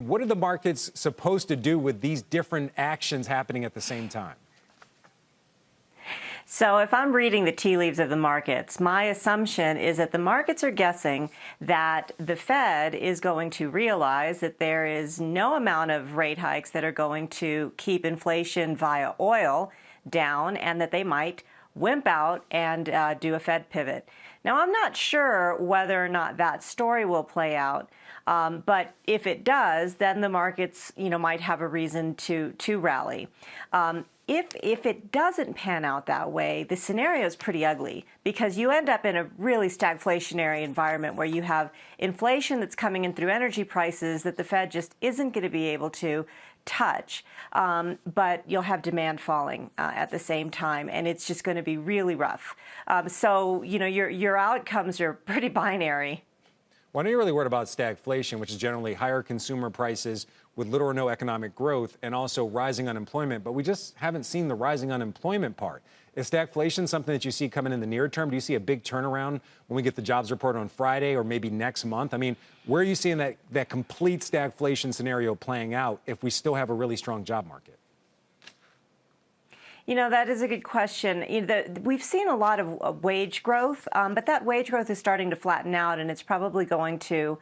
what are the markets supposed to do with these different actions happening at the same time? So if I'm reading the tea leaves of the markets, my assumption is that the markets are guessing that the Fed is going to realize that there is no amount of rate hikes that are going to keep inflation via oil down, and that they might wimp out and do a Fed pivot. Now, I'm not sure whether or not that story will play out, but if it does, then the markets, might have a reason to rally. If it doesn't pan out that way, the scenario is pretty ugly, because you end up in a really stagflationary environment where you have inflation that's coming in through energy prices that the Fed just isn't going to be able to touch, but you'll have demand falling at the same time, and it's just going to be really rough. So, your outcomes are pretty binary. Well, I know you're really worried about stagflation, which is generally higher consumer prices with little or no economic growth, and also rising unemployment, but we just haven't seen the rising unemployment part. Is stagflation something that you see coming in the near term? Do you see a big turnaround when we get the jobs report on Friday or maybe next month? I mean, where are you seeing that complete stagflation scenario playing out if we still have a really strong job market? That is a good question. We've seen a lot of wage growth, but that wage growth is starting to flatten out, and it's probably going to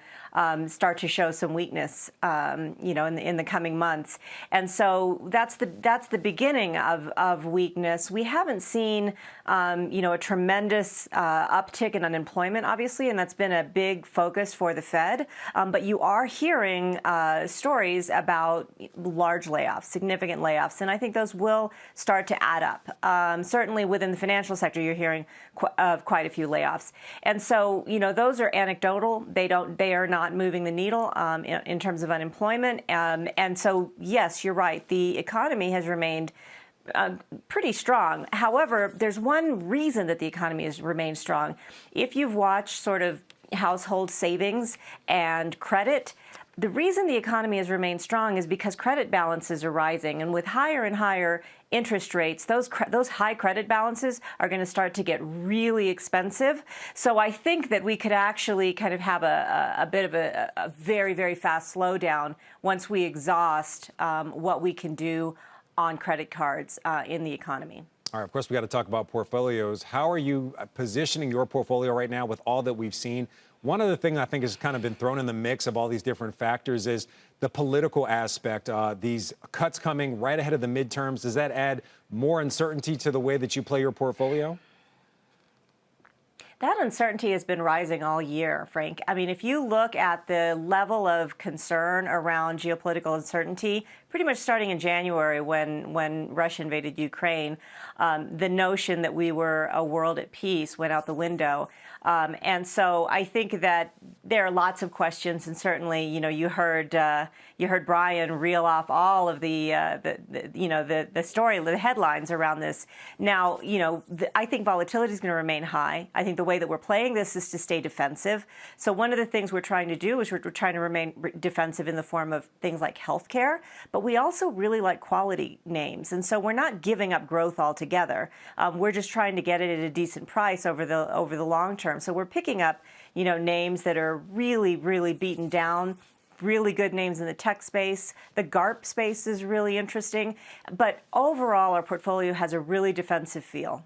start to show some weakness, in the coming months. And so that's the beginning of weakness. We haven't seen, a tremendous uptick in unemployment, obviously, and that's been a big focus for the Fed. But you are hearing stories about large layoffs, significant layoffs, and I think those will start to add up. Certainly within the financial sector, you're hearing of quite a few layoffs. And so, those are anecdotal. They are not moving the needle in terms of unemployment. And so, yes, you're right. The economy has remained pretty strong. However, there's one reason that the economy has remained strong. If you've watched sort of household savings and credit, the reason the economy has remained strong is because credit balances are rising, and with higher and higher interest rates, those high credit balances are going to start to get really expensive. So I think that we could actually kind of have a bit of a very, very fast slowdown once we exhaust what we can do on credit cards in the economy. All right, of course, we got to talk about portfolios. How are you positioning your portfolio right now with all that we've seen? One other thing I think has kind of been thrown in the mix of all these different factors is the political aspect. These cuts coming right ahead of the midterms, does that add more uncertainty to the way that you play your portfolio? That uncertainty has been rising all year, Frank. I mean, if you look at the level of concern around geopolitical uncertainty, pretty much starting in January when Russia invaded Ukraine, the notion that we were a world at peace went out the window. And so I think that there are lots of questions, and certainly, you heard Brian reel off all of the story, the headlines around this. Now, I think volatility is going to remain high. I think the way that we're playing this is to stay defensive. So one of the things we're trying to do is we're trying to remain defensive in the form of things like healthcare, but we also really like quality names, and so we're not giving up growth altogether. We're just trying to get it at a decent price over the long term. So we're picking up, names that are really, really beaten down, really good names in the tech space. The GARP space is really interesting. But overall, our portfolio has a really defensive feel.